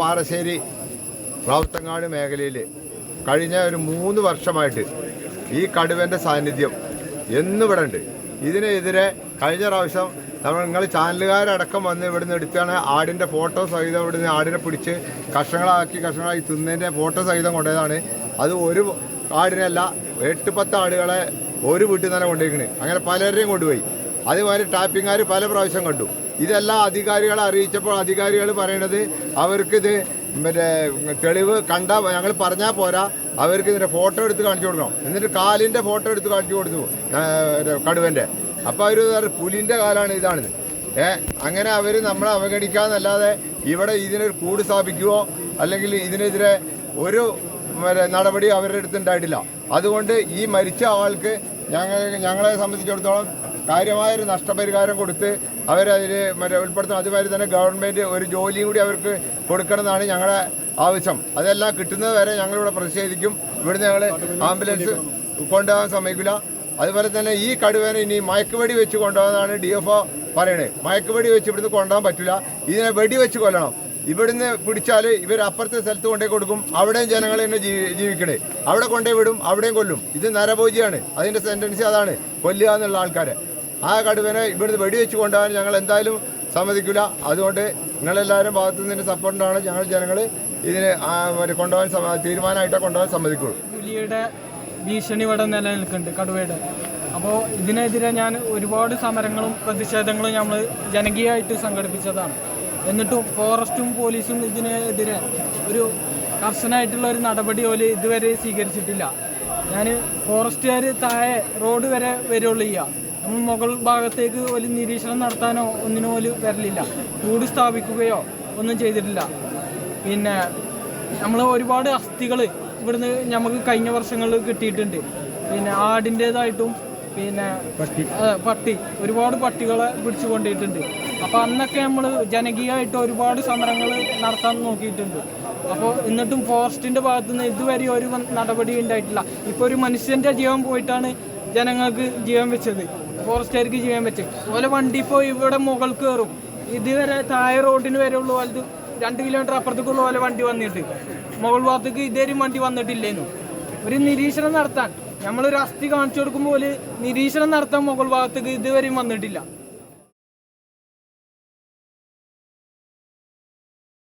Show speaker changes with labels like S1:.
S1: പാറശ്ശേരി റാവുത്തങ്ങാട് മേഖലയിൽ കഴിഞ്ഞ ഒരു 3 വർഷമായിട്ട് ഈ കടുവൻ്റെ സാന്നിധ്യം എന്നിവിടെ ഉണ്ട്. ഇതിനെതിരെ കഴിഞ്ഞ പ്രാവശ്യം നിങ്ങൾ ചാനലുകാരടക്കം വന്ന് ഇവിടുന്ന് എടുത്താണ് ആടിൻ്റെ ഫോട്ടോ സഹിതം ഇവിടുന്ന് ആടിനെ പിടിച്ച് കഷ്ണങ്ങളാക്കി തിന്നതിൻ്റെ ഫോട്ടോ സഹിതം കൊണ്ടുപോയതാണ്. അത് ഒരു ആടിനല്ല 8-10 ആടുകളെ ഒരു വീട്ടിൽ തന്നെ കൊണ്ടുപോയിക്കണ്. അങ്ങനെ പലരെയും കൊണ്ടുപോയി. അതുമാതിരി ടാപ്പിങ്ങുകാർ പല പ്രാവശ്യം കണ്ടു. ഇതെല്ലാം അധികാരികളെ അറിയിച്ചപ്പോൾ അധികാരികൾ പറയണത് അവർക്കിത് മറ്റേ തെളിവ് ഞങ്ങൾ പറഞ്ഞാൽ പോരാ, അവർക്ക് ഇതിൻ്റെ ഫോട്ടോ എടുത്ത് കാണിച്ചു കൊടുക്കണം. എന്നിട്ട് കാലിൻ്റെ ഫോട്ടോ എടുത്ത് കാണിച്ചു കൊടുത്തു കടുവൻ്റെ. അപ്പോൾ അവർ പുലിൻ്റെ കാലാണ് ഇതാണിത്. അങ്ങനെ അവർ നമ്മളെ അവഗണിക്കാന്നല്ലാതെ ഇവിടെ ഇതിനൊരു കൂട് സ്ഥാപിക്കുകയോ അല്ലെങ്കിൽ ഇതിനെതിരെ ഒരു നടപടി അവരുടെ അടുത്തുണ്ടായിട്ടില്ല. അതുകൊണ്ട് ഈ മരിച്ച ആൾക്ക് ഞങ്ങളെ സംബന്ധിച്ചിടത്തോളം കാര്യമായൊരു നഷ്ടപരിഹാരം കൊടുത്ത് അവരതിൽ ഉൾപ്പെടുത്തണം. അതുമാതിരി തന്നെ ഗവൺമെൻറ് ഒരു ജോലിയും കൂടി അവർക്ക് കൊടുക്കണമെന്നാണ് ഞങ്ങളുടെ ആവശ്യം. അതെല്ലാം കിട്ടുന്നത് വരെ ഞങ്ങളിവിടെ പ്രതിഷേധിക്കും. ഇവിടുന്ന് ഞങ്ങൾ ആംബുലൻസ് കൊണ്ടുപോകാൻ സമ്മതിക്കില്ല. അതുപോലെ തന്നെ ഈ കടുവേനെ ഇനി മയക്കുവെടി വെച്ച് കൊണ്ടുപോകാനാണ് DFO പറയണത്. മയക്കുവെടി വെച്ച് ഇവിടുന്ന് കൊണ്ടുപോകാൻ പറ്റില്ല, ഇതിനെ വെടിവെച്ച് കൊല്ലണം. ഇവിടുന്ന് പിടിച്ചാൽ ഇവർ അപ്പുറത്തെ സ്ഥലത്ത് കൊണ്ടുപോയി കൊടുക്കും. അവിടെയും ജനങ്ങൾ തന്നെ ജീവിക്കണേ. അവിടെ കൊണ്ടുപോയി വിടും, അവിടെയും കൊല്ലും. ഇത് നരഭോജിയാണ്. അതിൻ്റെ സെൻറ്റൻസി അതാണ്, കൊല്ലുക എന്നുള്ള ആൾക്കാരെ. ആ കടുവനെ ഇവിടുന്ന് വെടിവെച്ച് കൊണ്ടുപോകാൻ ഞങ്ങൾ എന്തായാലും സമ്മതിക്കില്ല. അതുകൊണ്ട് നിങ്ങളെല്ലാവരും ഭാഗത്തു നിന്ന് സപ്പോർട്ടാണ്. ഞങ്ങൾ ജനങ്ങൾ ഇതിന് കൊണ്ടുപോകാൻ തീരുമാനമായിട്ടാണ് കൊണ്ടുപോകാൻ സമ്മതിക്കുള്ളൂ.
S2: പുലിയുടെ ഭീഷണി ഇവിടെ നിലനിൽക്കുന്നുണ്ട്, കടുവയുടെ. അപ്പോൾ ഇതിനെതിരെ ഞാൻ ഒരുപാട് സമരങ്ങളും പ്രതിഷേധങ്ങളും നമ്മൾ ജനകീയമായിട്ട് സംഘടിപ്പിച്ചതാണ്. എന്നിട്ടും ഫോറസ്റ്റും പോലീസും ഇതിനെതിരെ ഒരു കർശനമായിട്ടുള്ള ഒരു നടപടി പോലും ഇതുവരെ സ്വീകരിച്ചിട്ടില്ല. ഞാൻ ഫോറസ്റ്റുകാർ താഴെ റോഡ് വരെ വരുള്ളൂ നമ്മൾ മുകൾ ഭാഗത്തേക്ക് ഒരു നിരീക്ഷണം നടത്താനോ ഒന്നിനു പോലും വരലില്ല. കൂട് സ്ഥാപിക്കുകയോ ഒന്നും ചെയ്തിട്ടില്ല. പിന്നെ നമ്മൾ ഒരുപാട് അസ്ഥികൾ ഇവിടുന്ന് നമുക്ക് കഴിഞ്ഞ വർഷങ്ങളിൽ കിട്ടിയിട്ടുണ്ട്. പിന്നെ ആടിൻ്റേതായിട്ടും പിന്നെ പട്ടി ഒരുപാട് പട്ടികളെ പിടിച്ചു കൊണ്ടിട്ടുണ്ട്. അപ്പോൾ അന്നൊക്കെ നമ്മൾ ജനകീയമായിട്ട് ഒരുപാട് സമരങ്ങൾ നടത്താൻ നോക്കിയിട്ടുണ്ട്. അപ്പോൾ എന്നിട്ടും ഫോറസ്റ്റിൻ്റെ ഭാഗത്തുനിന്ന് ഇതുവരെ ഒരു നടപടി ഉണ്ടായിട്ടില്ല. ഇപ്പോൾ ഒരു മനുഷ്യൻ്റെ ജീവൻ പോയിട്ടാണ് ജനങ്ങൾക്ക് ജീവൻ വെച്ചത്, ഫോറസ്റ്റുകാർക്ക് ജീവൻ വെച്ചത്. അതുപോലെ വണ്ടി ഇപ്പോൾ ഇവിടെ മുകൾ കയറും, ഇതുവരെ താഴെ റോഡിന് വരെ ഉള്ള പോലെ 2 കിലോമീറ്റർ അപ്പുറത്തേക്കുള്ള പോലെ വണ്ടി വന്നിട്ട് മുകൾ ഭാഗത്തേക്ക് ഇതേരും വണ്ടി വന്നിട്ടില്ലേന്നു. ഒരു നിരീക്ഷണം നടത്താൻ നമ്മളൊരു അസ്ഥി കാണിച്ചു കൊടുക്കുമ്പോൾ നിരീക്ഷണം നടത്താൻ മുകൾ ഭാഗത്തേക്ക് ഇതുവരെയും വന്നിട്ടില്ല.